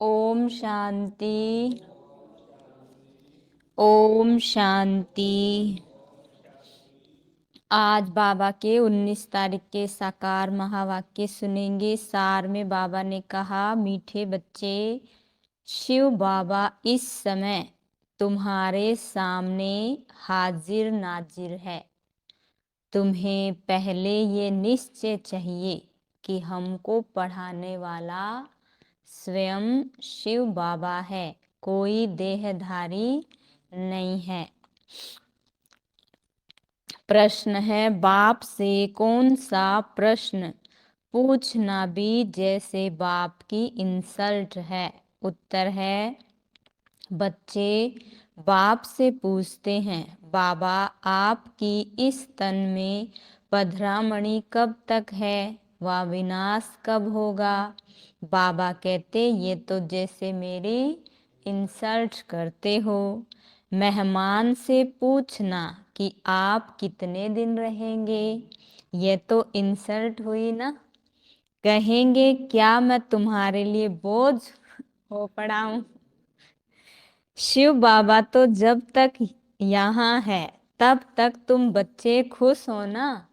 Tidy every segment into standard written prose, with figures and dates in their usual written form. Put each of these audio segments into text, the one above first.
ओम शांति। ओम शांति। आज बाबा के 19 तारीख के साकार महावाक्य सुनेंगे। सार में बाबा ने कहा, मीठे बच्चे, शिव बाबा इस समय तुम्हारे सामने हाजिर नाजिर है। तुम्हें पहले ये निश्चय चाहिए कि हमको पढ़ाने वाला स्वयं शिव बाबा है, कोई देहधारी नहीं है। प्रश्न है, बाप से कौन सा प्रश्न पूछना भी जैसे बाप की इंसल्ट है। उत्तर है, बच्चे बाप से पूछते हैं, बाबा आपकी इस तन में पधरामणि कब तक है, वह विनाश कब होगा। बाबा कहते, ये तो जैसे मेरी इंसल्ट करते हो। मेहमान से पूछना कि आप कितने दिन रहेंगे, ये तो इंसल्ट हुई ना। कहेंगे क्या मैं तुम्हारे लिए बोझ हो पड़ा हूं। शिव बाबा तो जब तक यहाँ है तब तक तुम बच्चे खुश हो ना,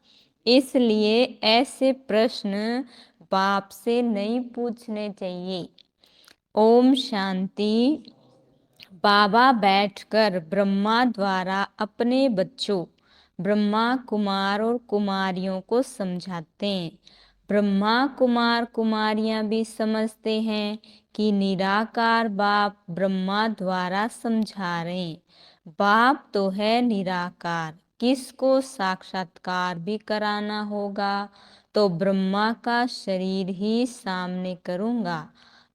इसलिए ऐसे प्रश्न बाप से नहीं पूछने चाहिए। ओम शांति। बाबा बैठकर ब्रह्मा द्वारा अपने बच्चों ब्रह्मा कुमार और कुमारियों को समझाते हैं। ब्रह्मा कुमार कुमारियां भी समझते हैं कि निराकार बाप ब्रह्मा द्वारा समझा रहे हैं। बाप तो है निराकार, किसको साक्षात्कार भी कराना होगा तो ब्रह्मा का शरीर ही सामने करूंगा।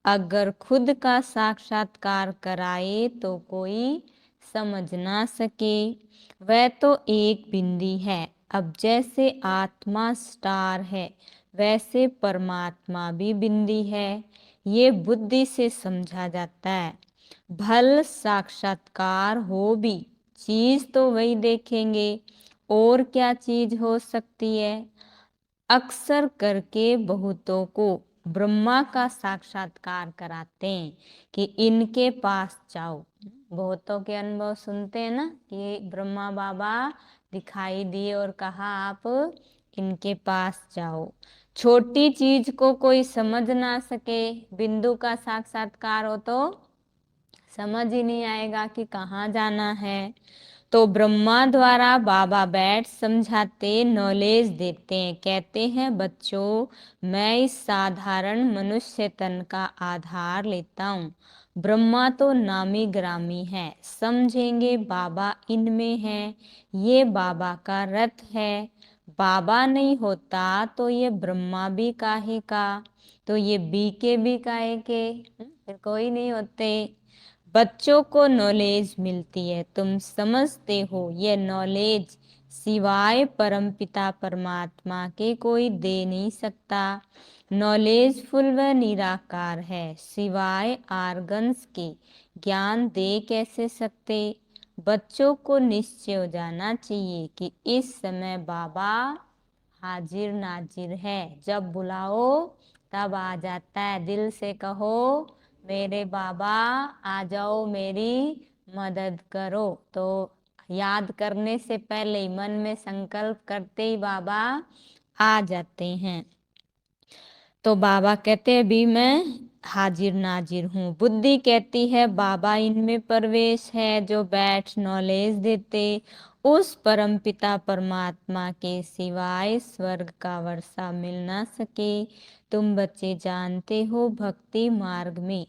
अगर खुद का साक्षात्कार कराए तो कोई समझ ना सके। वह तो एक बिंदी है। अब जैसे आत्मा स्टार है, वैसे परमात्मा भी बिंदी है। ये बुद्धि से समझा जाता है। भल साक्षात्कार हो भी, चीज तो वही देखेंगे, और क्या चीज हो सकती है। अक्सर करके बहुतों को ब्रह्मा का साक्षात्कार कराते हैं कि इनके पास जाओ। बहुतों के अनुभव सुनते हैं ना कि ब्रह्मा बाबा दिखाई दिए और कहा आप इनके पास जाओ। छोटी चीज को कोई समझ ना सके, बिंदु का साक्षात्कार हो तो समझ ही नहीं आएगा कि कहाँ जाना है। तो ब्रह्मा द्वारा बाबा बैठ समझाते, नॉलेज देते हैं। कहते हैं, बच्चों मैं इस साधारण मनुष्य तन का आधार लेता हूँ। ब्रह्मा तो नामी ग्रामी है, समझेंगे बाबा इनमें है। ये बाबा का रथ है। बाबा नहीं होता तो ये ब्रह्मा भी काहे का, तो ये बी के भी काहे के, फिर कोई नहीं होते। बच्चों को नॉलेज मिलती है, तुम समझते हो ये नॉलेज सिवाय परमपिता परमात्मा के कोई दे नहीं सकता। नॉलेज फुल व निराकार है, सिवाय आर्गन्स के ज्ञान दे कैसे सकते। बच्चों को निश्चय हो जाना चाहिए कि इस समय बाबा हाजिर नाजिर है, जब बुलाओ तब आ जाता है। दिल से कहो, मेरे बाबा आ जाओ, मेरी मदद करो। तो याद करने से पहले ही मन में संकल्प करते ही बाबा आ जाते हैं। तो बाबा कहते हैं, अभी मैं हाजिर नाजिर हूँ। बुद्धि कहती है बाबा इनमें प्रवेश है, जो बैठ नॉलेज देते। उस परमपिता परमात्मा के सिवाय स्वर्ग का वर्षा मिल ना सके। तुम बच्चे जानते हो, भक्ति मार्ग में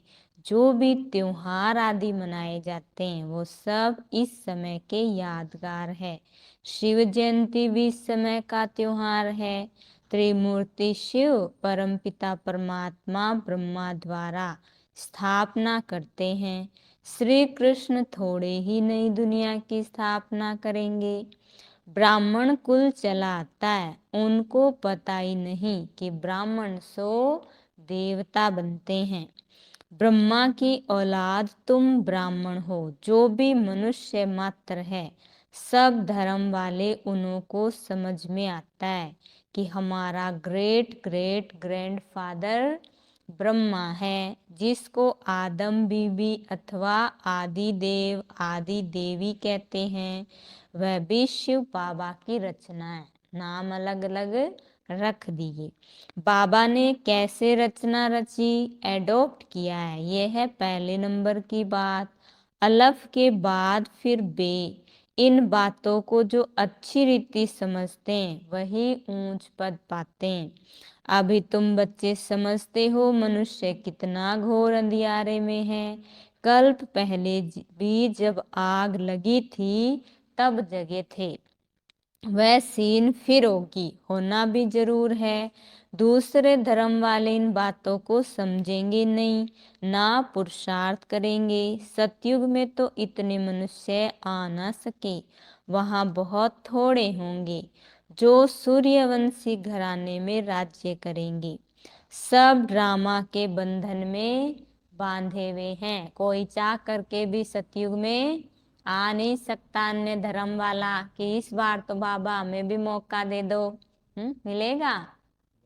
जो भी त्योहार आदि मनाए जाते हैं वो सब इस समय के यादगार है। शिव जयंती भी इस समय का त्योहार है। त्रिमूर्ति शिव परमपिता परमात्मा ब्रह्मा द्वारा स्थापना करते हैं। श्री कृष्ण थोड़े ही नई दुनिया की स्थापना करेंगे। ब्राह्मण कुल चलाता है, उनको पता ही नहीं कि ब्राह्मण सो देवता बनते हैं। ब्रह्मा की औलाद तुम ब्राह्मण हो, जो भी मनुष्य मात्र है। सब धर्म वाले उन्हों को समझ में आता है कि हमारा ग्रेट ग्रेट ग्रैंडफादर ब्रह्मा है, जिसको आदम बीबी अथवा आदि देव आदि देवी कहते हैं, वह भी शिव बाबा की रचना है। नाम अलग अलग रख दिए। बाबा ने कैसे रचना रची, एडॉप्ट किया है, यह है पहले नंबर की बात। अलफ के बाद फिर बे, इन बातों को जो अच्छी रीति समझते हैं वही ऊंच पद पाते हैं। अभी तुम बच्चे समझते हो मनुष्य कितना घोर अंधियारे में है। कल्प पहले भी जब आग लगी थी तब जगे थे, वह सीन फिर होगी, होना भी जरूर है। दूसरे धर्म वाले इन बातों को समझेंगे नहीं, ना पुरुषार्थ करेंगे। सतयुग में तो इतने मनुष्य आ ना सके, वहां बहुत थोड़े होंगे जो सूर्यवंशी घराने में राज्य करेंगे। सब ड्रामा के बंधन में बांधे हुए हैं, कोई चाह करके भी सतयुग में आ नहीं सकता अन्य धर्म वाला कि इस बार तो बाबा हमें भी मौका दे दो। मिलेगा।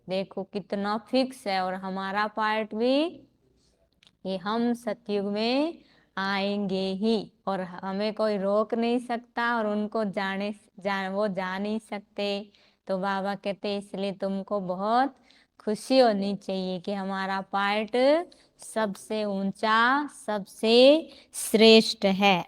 देखो कितना फिक्स है, और हमारा पार्ट भी कि हम सतयुग में आएंगे ही, और हमें कोई रोक नहीं सकता, और उनको वो जा नहीं सकते। तो बाबा कहते इसलिए तुमको बहुत खुशी होनी चाहिए कि हमारा पार्ट सबसे ऊंचा सबसे श्रेष्ठ है।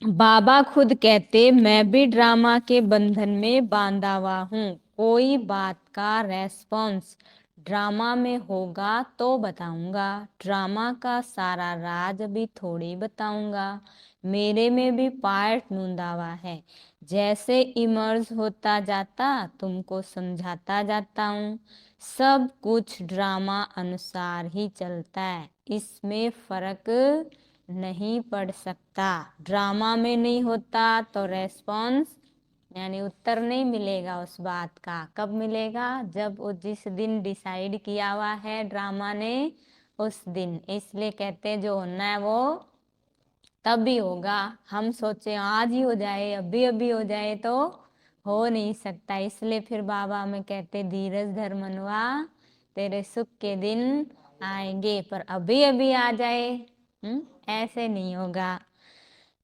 बाबा खुद कहते मैं भी ड्रामा के बंधन में बांधा हुआ हूँ, कोई बात का रेस्पॉन्स ड्रामा में होगा तो बताऊंगा, ड्रामा का सारा राज अभी थोड़ी बताऊंगा। मेरे में भी पार्ट नूंदा हुआ है, जैसे इमर्ज होता जाता तुमको समझाता जाता हूँ। सब कुछ ड्रामा अनुसार ही चलता है, इसमें फर्क नहीं पड़ सकता। ड्रामा में नहीं होता तो रेस्पॉन्स यानी उत्तर नहीं मिलेगा उस बात का। कब मिलेगा, जब वो जिस दिन डिसाइड किया हुआ है ड्रामा ने उस दिन। इसलिए कहते हैं जो होना है वो तभी होगा। हम सोचे आज ही हो जाए, अभी अभी हो जाए, तो हो नहीं सकता। इसलिए फिर बाबा हमें कहते धीरज धर मनुआ, तेरे सुख के दिन आएंगे, पर अभी अभी आ जाए ऐसे नहीं होगा।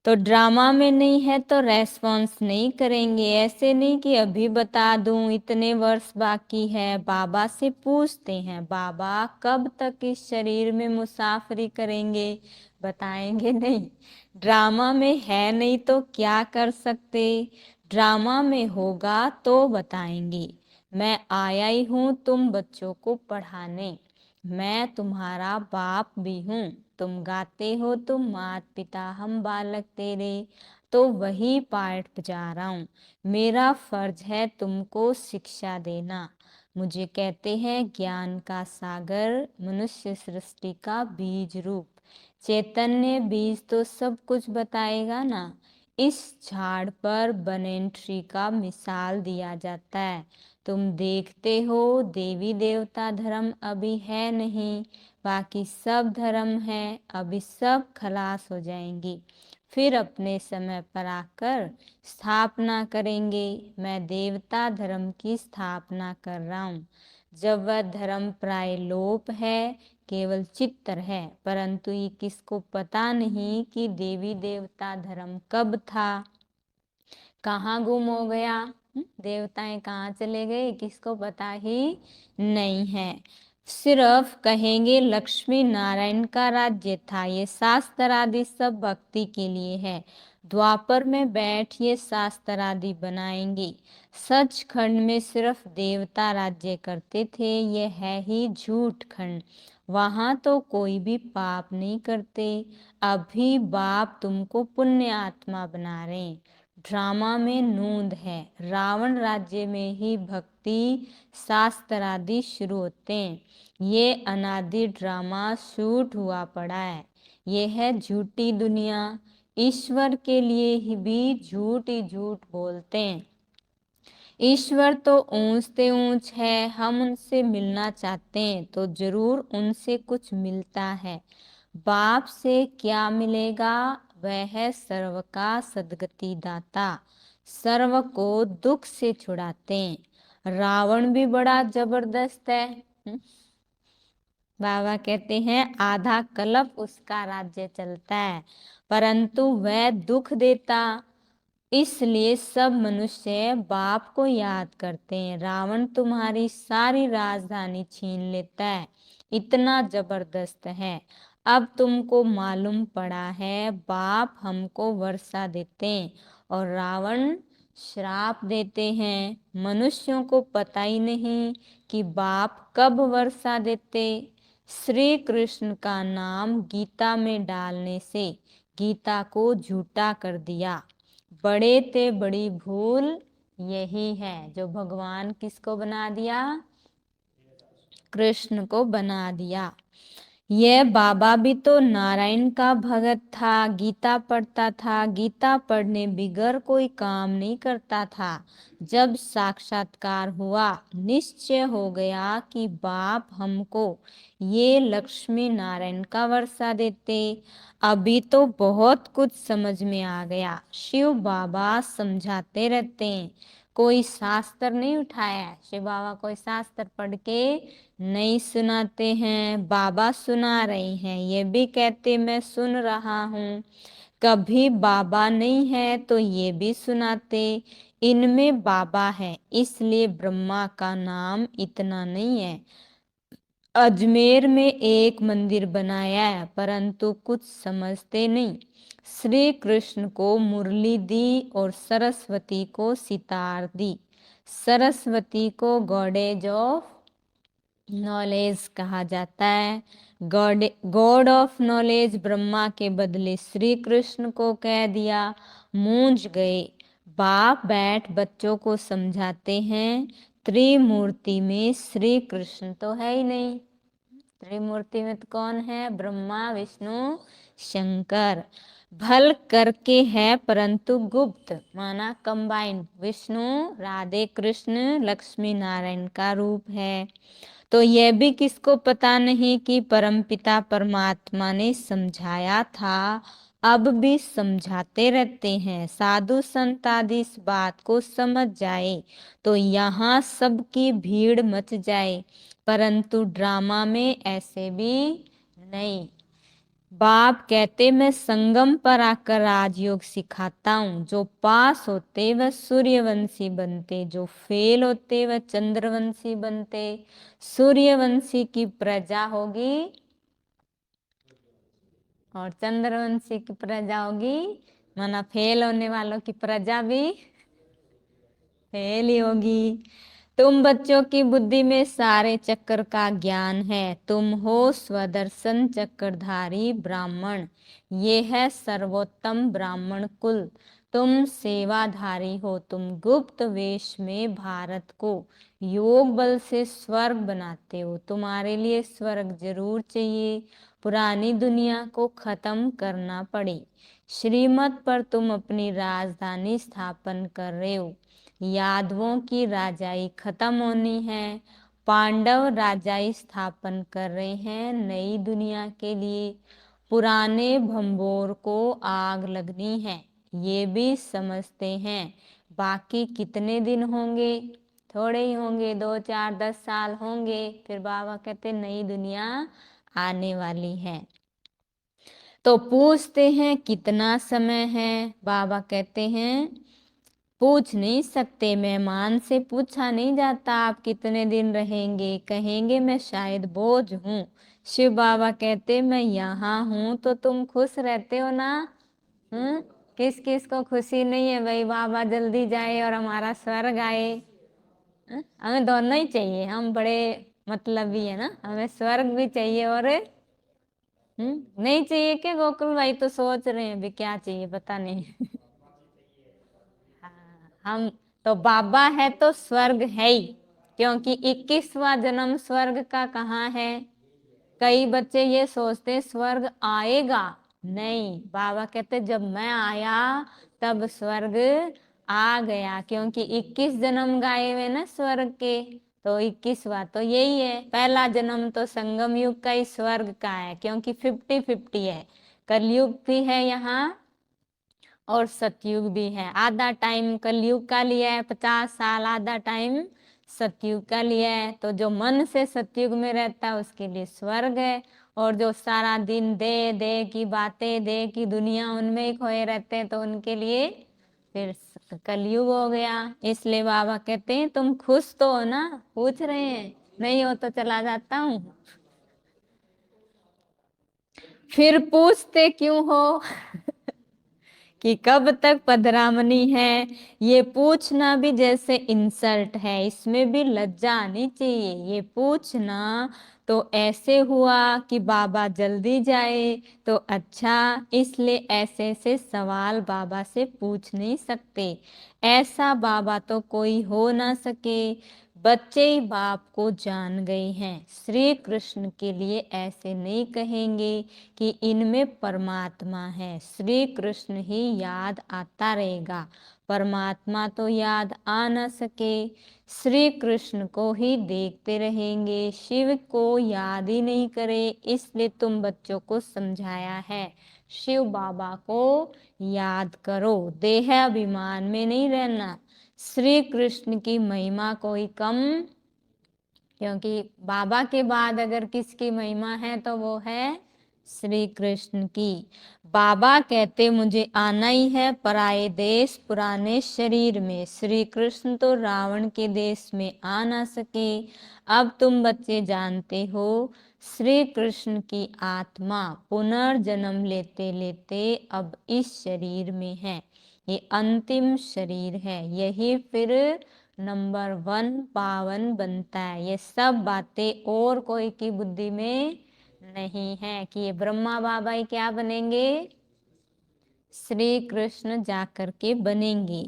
तो ड्रामा में नहीं है तो रेस्पॉन्स नहीं करेंगे। ऐसे नहीं कि अभी बता दूं इतने वर्ष बाकी है। बाबा से पूछते हैं बाबा कब तक इस शरीर में मुसाफरी करेंगे, बताएंगे नहीं। ड्रामा में है नहीं तो क्या कर सकते, ड्रामा में होगा तो बताएंगे। मैं आया ही हूं तुम बच्चों को पढ़ाने, मैं तुम्हारा बाप भी हूँ। तुम गाते हो तुम मात पिता हम बालक तेरे, तो वही पाठ बजा रहा हूँ। मेरा फर्ज है तुमको शिक्षा देना। मुझे कहते हैं ज्ञान का सागर, मनुष्य सृष्टि का बीज रूप। चैतन्य बीज तो सब कुछ बताएगा ना। इस झाड़ पर बनेन ट्री का मिसाल दिया जाता है। तुम देखते हो देवी देवता धर्म अभी है नहीं, बाकी सब धर्म है, अभी सब खलास हो जाएंगी, फिर अपने समय पर आकर स्थापना करेंगे। मैं देवता धर्म की स्थापना कर रहा हूँ। जब वह धर्म प्राय लोप है, केवल चित्र है, परंतु ये किसको पता नहीं कि देवी देवता धर्म कब था, कहाँ गुम हो गया, देवताएं कहाँ चले गए, किसको पता ही नहीं है। सिर्फ कहेंगे लक्ष्मी नारायण का राज्य था, ये शास्त्र आदि सब भक्ति के लिए है। द्वापर में बैठ ये शास्त्र आदि बनाएंगे। सचखंड में सिर्फ देवता राज्य करते थे, ये है ही झूठ खंड। वहां तो कोई भी पाप नहीं करते। अभी बाप तुमको पुण्य आत्मा बना रहे हैं। ड्रामा में नूंद है, रावण राज्य में ही भक्ति शास्त्र आदि शुरू होते हैं। ये अनादि ड्रामा शूट हुआ पड़ा है। ये है झूठी दुनिया। ईश्वर के लिए ही भी झूठ ही झूठ बोलते हैं। ईश्वर तो ऊंचते ऊंच है, हम उनसे मिलना चाहते हैं तो जरूर उनसे कुछ मिलता है। बाप से क्या मिलेगा, वह है सर्व का सदगति दाता, सर्व को दुख से छुड़ाते हैं। रावण भी बड़ा जबरदस्त है। बाबा कहते हैं आधा कल्प उसका राज्य चलता है, परंतु वह दुख देता, इसलिए सब मनुष्य बाप को याद करते हैं। रावण तुम्हारी सारी राजधानी छीन लेता है, इतना जबरदस्त है। अब तुमको मालूम पड़ा है, बाप हमको वर्षा देते हैं और रावण श्राप देते हैं। मनुष्यों को पता ही नहीं कि बाप कब वर्षा देते। श्री कृष्ण का नाम गीता में डालने से गीता को झूठा कर दिया। बड़े ते बड़ी भूल यही है, जो भगवान किसको बना दिया, कृष्ण को बना दिया। यह बाबा भी तो नारायण का भगत था, गीता पढ़ता था, गीता पढ़ने बिगर कोई काम नहीं करता था। जब साक्षात्कार हुआ, निश्चय हो गया कि बाप हमको ये लक्ष्मी नारायण का वर्षा देते। अभी तो बहुत कुछ समझ में आ गया। शिव बाबा समझाते रहते हैं, कोई शास्त्र नहीं उठाया है। शिव बाबा कोई शास्त्र पढ़ के नहीं सुनाते हैं, बाबा सुना रहे हैं। ये भी कहते मैं सुन रहा हूँ। कभी बाबा नहीं है तो ये भी सुनाते, इनमें बाबा है, इसलिए ब्रह्मा का नाम इतना नहीं है। अजमेर में एक मंदिर बनाया है, परंतु कुछ समझते नहीं। श्री कृष्ण को मुरली दी और सरस्वती को सितार दी। सरस्वती को गॉडेज ऑफ नॉलेज कहा जाता है। गॉड ऑफ नॉलेज ब्रह्मा के बदले श्री कृष्ण को कह दिया। मूंझ गए। बाप बैठ बच्चों को समझाते हैं, त्रिमूर्ति में श्री कृष्ण तो है ही नहीं। त्रिमूर्ति में तो कौन है, ब्रह्मा विष्णु शंकर। भल करके है परंतु गुप्त, माना कंबाइंड। विष्णु राधे कृष्ण लक्ष्मी नारायण का रूप है। तो यह भी किसको पता नहीं कि परमपिता परमात्मा ने समझाया था, अब भी समझाते रहते हैं। साधु संत आदि इस बात को समझ जाए तो यहाँ सबकी भीड़ मच जाए, परंतु ड्रामा में ऐसे भी नहीं। बाप कहते मैं संगम पर आकर राजयोग सिखाता हूँ। जो पास होते वह सूर्यवंशी बनते, जो फेल होते वह चंद्रवंशी बनते। सूर्यवंशी की प्रजा होगी और चंद्रवंशी की प्रजा होगी, माना फेल होने वालों की प्रजा भी फेल ही होगी। तुम बच्चों की बुद्धि में सारे चक्र का ज्ञान है। तुम हो स्वदर्शन चक्रधारी ब्राह्मण, ये है सर्वोत्तम ब्राह्मण कुल। तुम सेवाधारी हो, तुम गुप्त वेश में भारत को योग बल से स्वर्ग बनाते हो। तुम्हारे लिए स्वर्ग जरूर चाहिए, पुरानी दुनिया को खत्म करना पड़े। श्रीमत पर तुम अपनी राजधानी स्थापन कर रहे हो। यादवों की राजाई खत्म होनी है, पांडव राजाई स्थापन कर रहे हैं नई दुनिया के लिए। पुराने भंबोर को आग लगनी है, ये भी समझते हैं। बाकी कितने दिन होंगे, थोड़े ही होंगे, 2 4 10 साल होंगे, फिर बाबा कहते नई दुनिया आने वाली है। तो पूछते हैं कितना समय है, बाबा कहते हैं पूछ नहीं सकते, मेहमान से पूछा नहीं जाता आप कितने दिन रहेंगे, कहेंगे मैं शायद बोझ हूँ। शिव बाबा कहते मैं यहाँ हूँ तो तुम खुश रहते हो ना। किस किस को खुशी नहीं है भाई बाबा जल्दी जाए और हमारा स्वर्ग आए। हमें दोनों ही चाहिए, हम बड़े मतलबी है ना, हमें स्वर्ग भी चाहिए और नहीं चाहिए क्या गोकुल भाई, तो सोच रहे हैं भी क्या चाहिए पता नहीं। हाँ, हम तो बाबा है तो स्वर्ग है ही, क्योंकि 21वां जन्म स्वर्ग का कहाँ है। कई बच्चे ये सोचते स्वर्ग आएगा, नहीं, बाबा कहते जब मैं आया तब स्वर्ग आ गया, क्योंकि 21 जन्म गाए हुए ना स्वर्ग के। तो 21वां तो यही है, पहला जन्म तो संगम युग का ही स्वर्ग का है, क्योंकि 50-50 है। कलयुग भी है यहाँ और सतयुग भी है। आधा टाइम कलयुग का लिया है 50 साल, आधा टाइम सतयुग का लिया है, तो जो मन से सतयुग में रहता है उसके लिए स्वर्ग है, और जो सारा दिन दे की बातें, दे की दुनिया, उनमें ही खोए रहते हैं तो उनके लिए फिर कलयुग हो गया। इसलिए बाबा कहते हैं तुम खुश तो हो ना, पूछ रहे हैं, नहीं हो तो चला जाता हूँ। फिर पूछते क्यों हो कि कब तक पधरामनी है। ये पूछना भी जैसे इंसल्ट है, इसमें भी लज्जा आनी चाहिए। ये पूछना तो ऐसे हुआ कि बाबा जल्दी जाए तो अच्छा, इसलिए ऐसे ऐसे सवाल बाबा से पूछ नहीं सकते। ऐसा बाबा तो कोई हो ना सके। बच्चे ही बाप को जान गए हैं। श्री कृष्ण के लिए ऐसे नहीं कहेंगे कि इनमें परमात्मा है। श्री कृष्ण ही याद आता रहेगा, परमात्मा तो याद आ न सके। श्री कृष्ण को ही देखते रहेंगे, शिव को याद ही नहीं करे। इसलिए तुम बच्चों को समझाया है, शिव बाबा को याद करो, देह अभिमान में नहीं रहना। श्री कृष्ण की महिमा कोई कम, क्योंकि बाबा के बाद अगर किसकी महिमा है तो वो है श्री कृष्ण की। बाबा कहते मुझे आना ही है पराये देश पुराने शरीर में। श्री कृष्ण तो रावण के देश में आ ना सके। अब तुम बच्चे जानते हो, श्री कृष्ण की आत्मा पुनर्जन्म लेते लेते अब इस शरीर में है। ये अंतिम शरीर है, यही फिर नंबर 1 पावन बनता है। ये सब बातें और कोई की बुद्धि में नहीं है कि ये ब्रह्मा बाबा ही क्या बनेंगे, श्री कृष्ण जाकर के बनेंगे।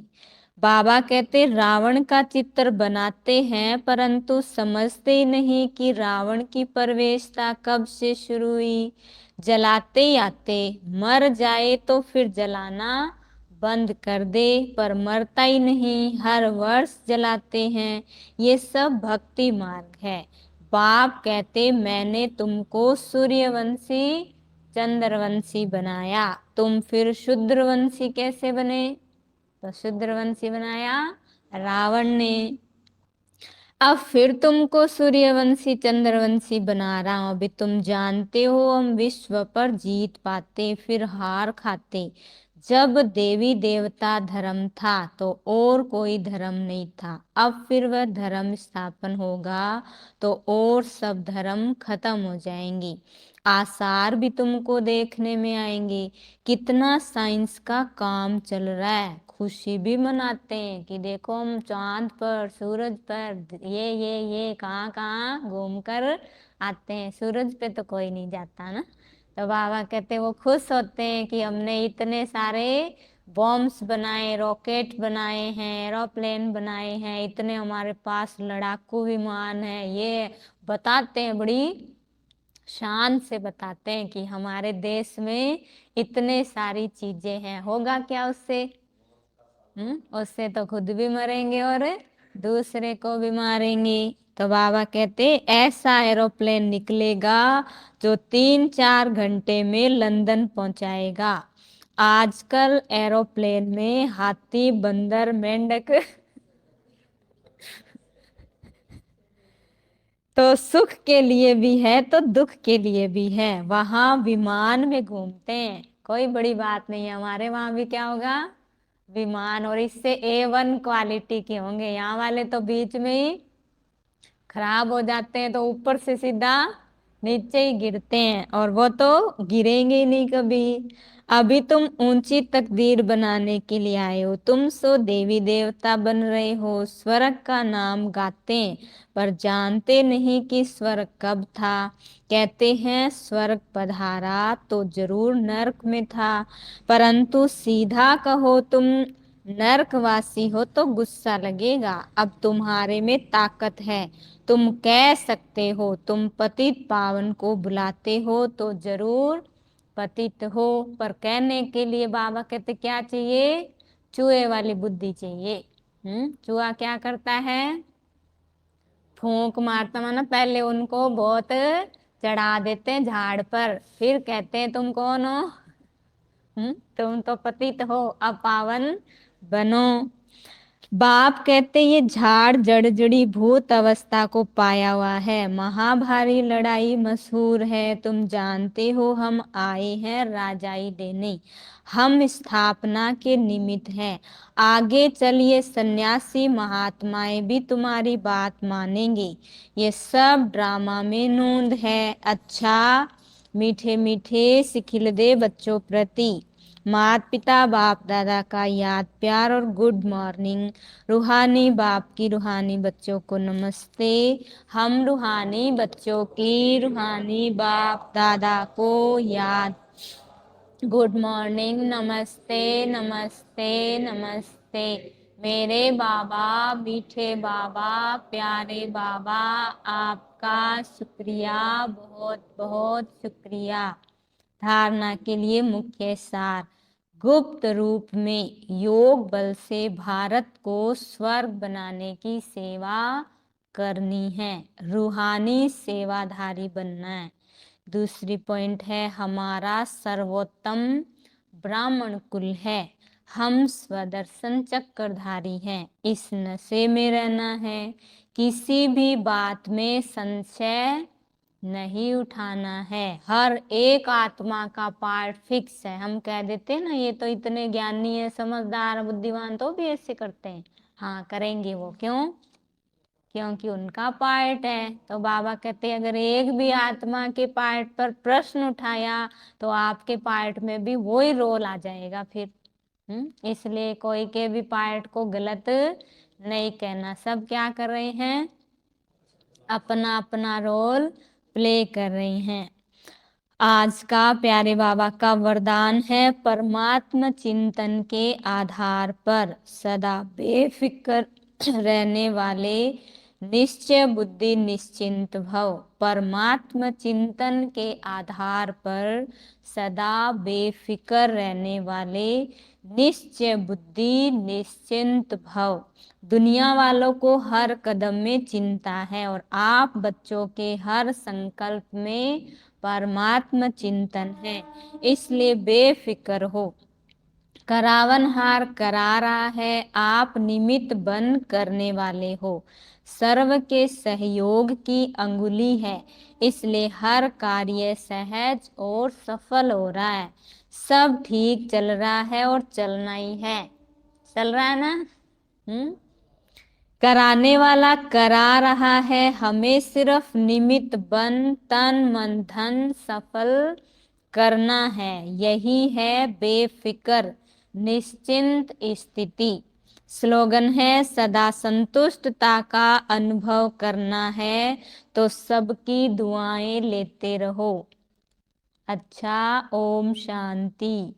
बाबा कहते रावण का चित्र बनाते हैं परंतु समझते ही नहीं कि रावण की प्रवेशता कब से शुरू हुई। जलाते ही आते, मर जाए तो फिर जलाना बंद कर दे, पर मरता ही नहीं, हर वर्ष जलाते हैं। ये सब भक्ति मार्ग है। बाप कहते मैंने तुमको सूर्यवंशी चंद्रवंशी बनाया, तुम फिर शूद्रवंशी कैसे बने? तो शूद्रवंशी बनाया रावण ने। अब फिर तुमको सूर्यवंशी चंद्रवंशी बना रहा हूं। अभी तुम जानते हो हम विश्व पर जीत पाते फिर हार खाते। जब देवी देवता धर्म था तो और कोई धर्म नहीं था, अब फिर वह धर्म स्थापन होगा तो और सब धर्म खत्म हो जाएंगे। आसार भी तुमको देखने में आएंगे। कितना साइंस का काम चल रहा है, खुशी भी मनाते हैं कि देखो हम चांद पर सूरज पर ये कहाँ कहाँ घूम कर आते हैं। सूरज पे तो कोई नहीं जाता ना। तो बाबा कहते वो खुश होते हैं कि हमने इतने सारे बॉम्ब्स बनाए, रॉकेट बनाए हैं, एरोप्लेन बनाए हैं, इतने हमारे पास लड़ाकू विमान है। ये बताते हैं, बड़ी शान से बताते हैं कि हमारे देश में इतने सारी चीजें हैं। होगा क्या उससे? उससे तो खुद भी मरेंगे और दूसरे को भी मारेंगे। तो बाबा कहते ऐसा एरोप्लेन निकलेगा जो 3-4 घंटे में लंदन पहुंचाएगा। आजकल एरोप्लेन में हाथी बंदर मेंढक तो सुख के लिए भी है तो दुख के लिए भी है। वहां विमान में घूमते हैं, कोई बड़ी बात नहीं है। हमारे वहां भी क्या होगा, विमान, और इससे A1 क्वालिटी के होंगे। यहाँ वाले तो बीच में ही खराब हो जाते हैं तो ऊपर से सीधा नीचे ही गिरते हैं, और वो तो गिरेंगे ही नहीं कभी। अभी तुम ऊंची तकदीर बनाने के लिए आए हो, तुम सो देवी देवता बन रहे हो, स्वर्ग का नाम गाते हैं पर जानते नहीं कि स्वर्ग कब था। कहते हैं स्वर्ग पधारा तो जरूर नरक में था, परंतु सीधा कहो तुम नरकवासी हो तो गुस्सा लगेगा। अब तुम्हारे में ताकत है, तुम कह सकते हो। तुम पतित पावन को बुलाते हो तो जरूर पतित हो, पर कहने के लिए बाबा कहते क्या चाहिए, चूहे वाली बुद्धि चाहिए। चूहा क्या करता है, फूंक मारता, माना पहले उनको बहुत चढ़ा देते हैं झाड़ पर, फिर कहते हैं तुम कौन हो, तुम तो पतित हो, अब पावन बनो। बाप कहते ये झाड़ जड़ जड़ी भूत अवस्था को पाया हुआ है, महाभारी लड़ाई मशहूर है, तुम जानते हो हम आए हैं राजाई देने, हम स्थापना के निमित्त हैं, आगे चलिए सन्यासी महात्माएं भी तुम्हारी बात मानेंगे, ये सब ड्रामा में नोंद है। अच्छा मीठे मीठे सिखिल दे बच्चों प्रति, माता पिता बाप दादा का याद प्यार और गुड मॉर्निंग। रूहानी बाप की रूहानी बच्चों को नमस्ते, हम रूहानी बच्चों की रूहानी बाप दादा को याद गुड मॉर्निंग, नमस्ते नमस्ते नमस्ते। मेरे बाबा मीठे बाबा प्यारे बाबा, आपका शुक्रिया, बहुत बहुत शुक्रिया। धारणा के लिए मुख्य सार, गुप्त रूप में योग बल से भारत को स्वर्ग बनाने की सेवा करनी है, रूहानी सेवाधारी बनना है। दूसरी पॉइंट है हमारा सर्वोत्तम ब्राह्मण कुल है, हम स्वदर्शन चक्रधारी हैं, इस नशे में रहना है, किसी भी बात में संशय नहीं उठाना है, हर एक आत्मा का पार्ट फिक्स है। हम कह देते हैं ना ये तो इतने ज्ञानी है समझदार बुद्धिमान, तो भी ऐसे करते हैं, हाँ करेंगे वो, क्यों? क्योंकि उनका पार्ट है। तो बाबा कहते हैं अगर एक भी आत्मा के पार्ट पर प्रश्न उठाया तो आपके पार्ट में भी वही रोल आ जाएगा फिर। इसलिए कोई के भी पार्ट को गलत नहीं कहना, सब क्या कर रहे हैं, अपना अपना रोल प्ले कर रहे हैं। आज का प्यारे बाबा का वरदान है, परमात्मा चिंतन के आधार पर सदा बेफिक्र रहने वाले निश्चय बुद्धि निश्चिंत भव। परमात्मा चिंतन के आधार पर सदा बेफिक्र रहने वाले निश्चय बुद्धि निश्चिंत भव। दुनिया वालों को हर कदम में चिंता है और आप बच्चों के हर संकल्प में परमात्मा चिंतन है, इसलिए बेफिक्र हो। करावनहार करा रहा है, आप निमित्त बन करने वाले हो, सर्व के सहयोग की अंगुली है, इसलिए हर कार्य सहज और सफल हो रहा है, सब ठीक चल रहा है और चलना ही है, चल रहा है ना। कराने वाला करा रहा है, हमें सिर्फ निमित्त बन तन मन धन सफल करना है, यही है बेफिक्र निश्चिंत स्थिति। स्लोगन है सदा संतुष्टता का अनुभव करना है, तो सबकी दुआएं लेते रहो। अच्छा, ओम शांति।